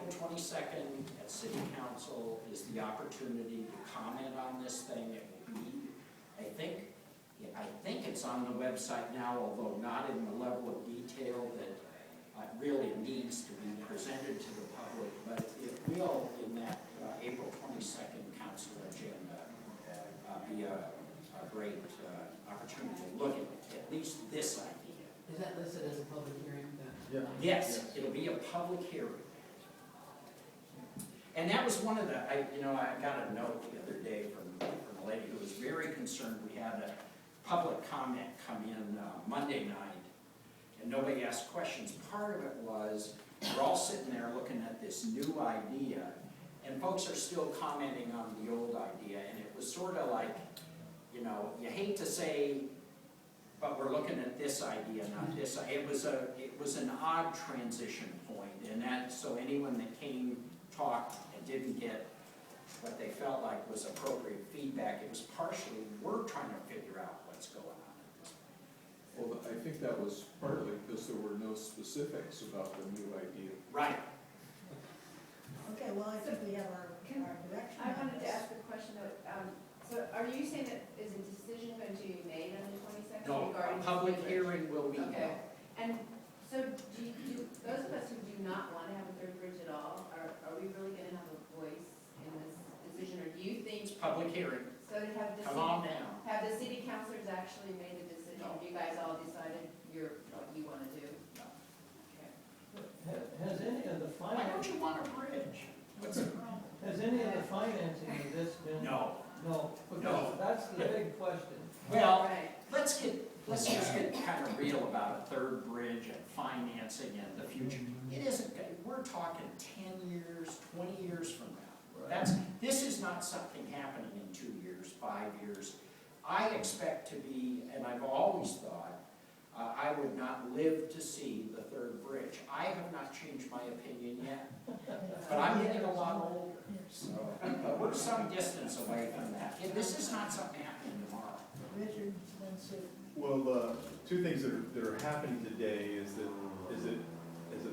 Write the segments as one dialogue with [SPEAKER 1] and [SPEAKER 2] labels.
[SPEAKER 1] April 22nd at City Council is the opportunity to comment on this thing. It will be, I think it's on the website now, although not in the level of detail that really needs to be presented to the public, but it will, in that April 22nd council agenda, be a great opportunity to look at least this idea.
[SPEAKER 2] Is that listed as a public hearing then?
[SPEAKER 3] Yeah.
[SPEAKER 1] Yes, it'll be a public hearing. And that was one of the, I got a note the other day from a lady who was very concerned. We had a public comment come in Monday night, and nobody asked questions. Part of it was, we're all sitting there looking at this new idea, and folks are still commenting on the old idea, and it was sort of like, you hate to say, but we're looking at this idea, not this. It was an odd transition point, and that, so anyone that came, talked, and didn't get what they felt like was appropriate feedback, it was partially, we're trying to figure out what's going on at this point.
[SPEAKER 3] Well, I think that was partly because there were no specifics about the new idea.
[SPEAKER 1] Right.
[SPEAKER 4] Okay, well, I think we have our direction.
[SPEAKER 5] I wanted to ask a question though. So are you saying that is a decision going to be made on the 22nd?
[SPEAKER 1] No, a public hearing will be held.
[SPEAKER 5] Okay. And so do those of us who do not want to have a third bridge at all, are we really going to have a voice in this decision? Or do you
[SPEAKER 1] It's
[SPEAKER 5] think,
[SPEAKER 1] public hearing.
[SPEAKER 5] so to have the
[SPEAKER 1] Come on now.
[SPEAKER 5] have the city councilors actually made the decision?
[SPEAKER 1] No.
[SPEAKER 5] You guys all decided what you want to do?
[SPEAKER 1] No.
[SPEAKER 5] Okay.
[SPEAKER 6] Has any of the
[SPEAKER 1] Why don't
[SPEAKER 6] finance,
[SPEAKER 1] you want a bridge? What's the problem?
[SPEAKER 6] has any of the financing of this been?
[SPEAKER 1] No.
[SPEAKER 6] No,
[SPEAKER 1] No.
[SPEAKER 6] because that's the big question.
[SPEAKER 1] Well,
[SPEAKER 5] Right.
[SPEAKER 1] let's just get kind of real about a third bridge and financing and the future. It isn't, we're talking 10 years, 20 years from now. This is not something happening in 2 years, 5 years. I expect to be, and I've always thought, I would not live to see the third bridge. I have not changed my opinion yet, but I'm getting a lot older, so we're some distance away from that. This is not something happening tomorrow.
[SPEAKER 4] Richard, then Sue.
[SPEAKER 3] Well, two things that are happening today is that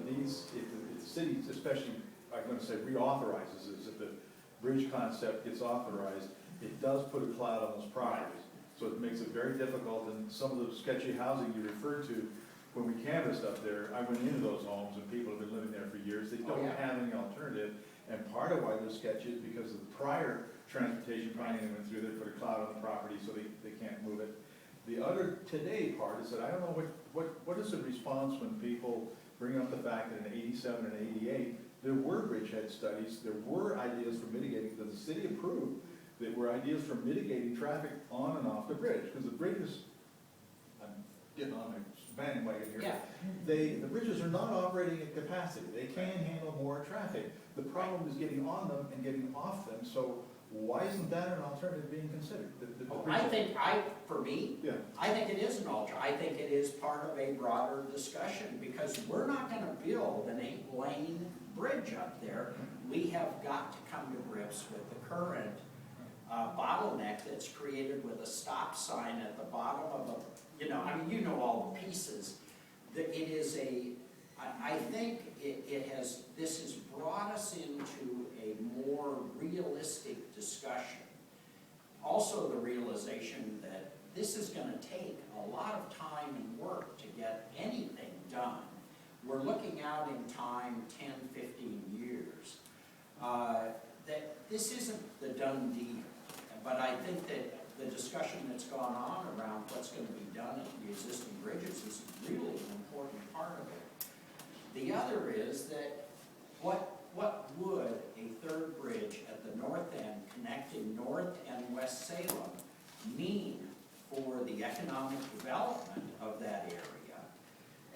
[SPEAKER 3] these, if the city, especially, I'm going to say reauthorizes this, if the bridge concept gets authorized, it does put a cloud on those properties. So it makes it very difficult, and some of the sketchy housing you referred to, when we canvassed up there, I went into those homes and people have been living there for years. They don't have any alternative, and part of why they're sketchy is because of the prior transportation planning that went through there, put a cloud on the property so they can't move it. The other today part is that I don't know what is the response when people bring up the fact that in 87 and 88, there were bridgehead studies, there were ideas for mitigating, that the city approved, that were ideas for mitigating traffic on and off the bridge, because the bridges, I'm getting on my bandwagon here.
[SPEAKER 1] Yeah.
[SPEAKER 3] The bridges are not operating at capacity. They can handle more traffic. The problem is getting on them and getting off them, so why isn't that an alternative being considered?
[SPEAKER 1] I think, for me,
[SPEAKER 3] Yeah.
[SPEAKER 1] I think it is an alternative. I think it is part of a broader discussion, because we're not gonna build an 8-lane bridge up there. We have got to come to grips with the current bottleneck that's created with a stop sign at the bottom of a, all the pieces. That it is I think this has brought us into a more realistic discussion. Also the realization that this is going to take a lot of time and work to get anything done. We're looking out in time 10, 15 years. That this isn't the done deal. But I think that the discussion that's gone on around what's going to be done at the existing bridges is really an important part of it. The other is that what would a third bridge at the north end connecting North and West Salem mean for the economic development of that area?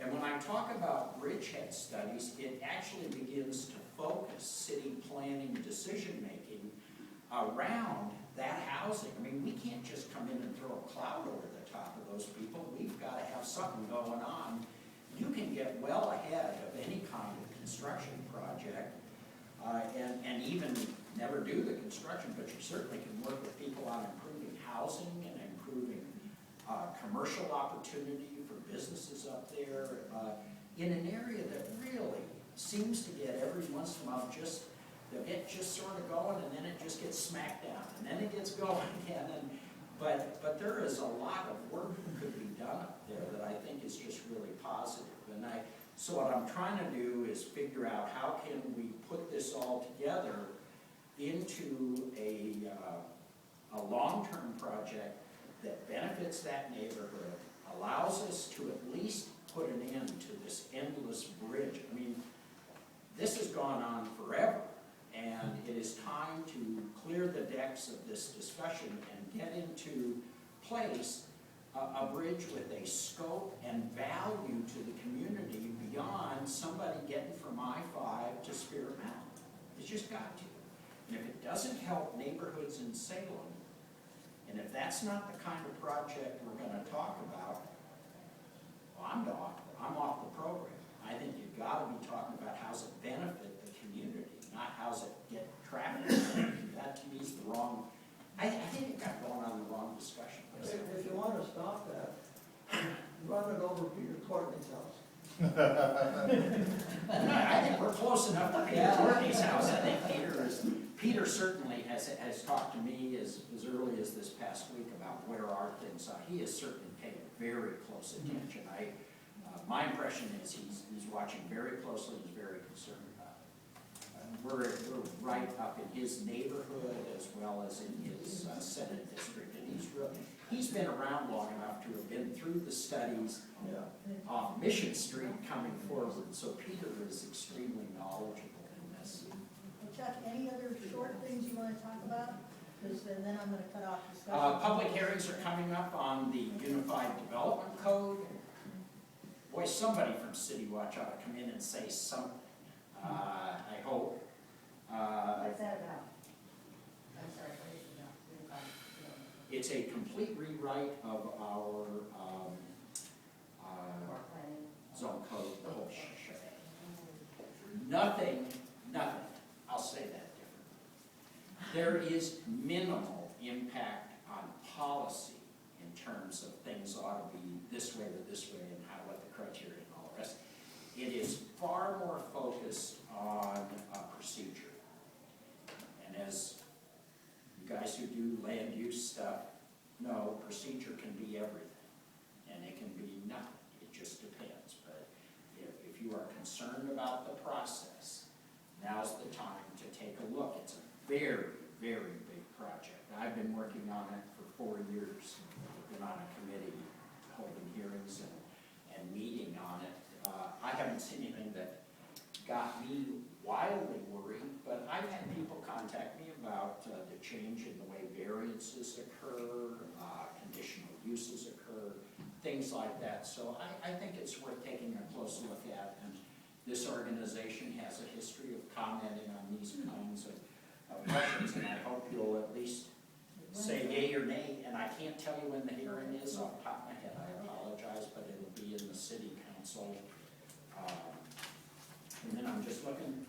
[SPEAKER 1] And when I talk about bridgehead studies, it actually begins to focus city planning decision-making around that housing. I mean, we can't just come in and throw a cloud over the top of those people. We've got to have something going on. You can get well ahead of any kind of construction project and even never do the construction, but you certainly can work with people on improving housing and improving commercial opportunity for businesses up there in an area that really seems to get every once in a while they'll get just sort of going, and then it just gets smacked down, and then it gets going again, but there is a lot of work that could be done up there that I think is just really positive. So what I'm trying to do is figure out how can we put this all together into a long-term project that benefits that neighborhood, allows us to at least put an end to this endless bridge. I mean, this has gone on forever, and it is time to clear the decks of this discussion and get into place a bridge with a scope and value to the community beyond somebody getting from I-5 to Spirit Mountain. It's just got to. And if it doesn't help neighborhoods in Salem, and if that's not the kind of project we're going to talk about, well, I'm off the program. I think you've got to be talking about how's it benefit the community, not how's it get traffic. That to me is the wrong, I think you've got going on the wrong discussion.
[SPEAKER 6] If you wanna stop that, run it over Peter Courtney's house.
[SPEAKER 1] I think we're close enough to Peter Courtney's house. I think Peter certainly has talked to me as early as this past week about where our things are. He has certainly paid very close attention. My impression is he's watching very closely and is very concerned about it. We're right up in his neighborhood as well as in his Senate district, and he's been around long enough to have been through the studies on Mission Street coming forward. So Peter is extremely knowledgeable in this.
[SPEAKER 4] Well, Chuck, any other short things you want to talk about? Because then I'm going to cut off discussion.
[SPEAKER 1] Public hearings are coming up on the Unified Development Code. Boy, somebody from City Watch ought to come in and say something, I hope.
[SPEAKER 5] What's that about? I'm sorry, what is it about?
[SPEAKER 1] It's a complete rewrite of our
[SPEAKER 5] More planning.
[SPEAKER 1] zone code, the whole shebang. Nothing, I'll say that differently. There is minimal impact on policy in terms of things ought to be this way or this way and what the criteria and all the rest. It is far more focused on procedure. And as you guys who do land use stuff know, procedure can be everything. And it can be nothing. It just depends. But if you are concerned about the process, now's the time to take a look. It's a very, very big project. I've been working on it for 4 years. I've been on a committee holding hearings and meeting on it. I haven't seen anything that got me wildly worried, but I've had people contact me about the change in the way variances occur, conditional uses occur, things like that. So I think it's worth taking a close look at, and this organization has a history of commenting on these kinds of questions, and I hope you'll at least say yay or nay. And I can't tell you when the hearing is off the top of my head, I apologize, but it'll be in the city council. And then I'm just looking,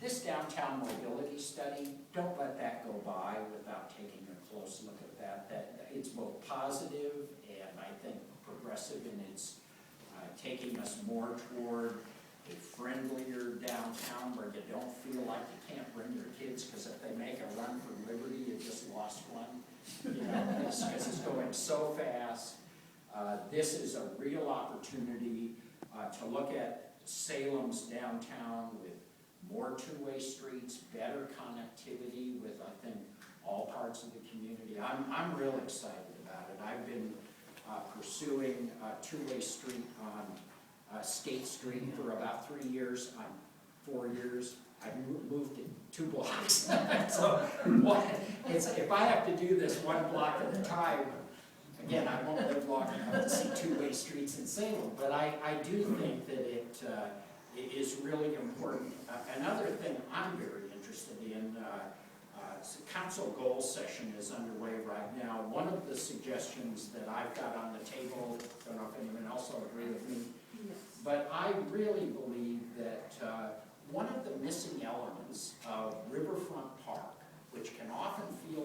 [SPEAKER 1] this downtown mobility study, don't let that go by without taking a close look at that. That it's both positive and I think progressive in its taking us more toward a friendlier downtown where you don't feel like you can't bring your kids because if they make a run for liberty, you just lost one. You know, because it's going so fast. This is a real opportunity to look at Salem's downtown with more two-way streets, better connectivity with, I think, all parts of the community. I'm real excited about it. I've been pursuing a two-way street on Skate Street for about 3 years. 4 years. I've moved it 2 blocks. So if I have to do this 1 block at a time, again, I won't live long enough to see two-way streets in Salem, but I do think that it is really important. Another thing I'm very interested in, council goal session is underway right now. One of the suggestions that I've got on the table, don't know if anyone else will agree with me, but I really believe that one of the missing elements of Riverfront Park, which can often feel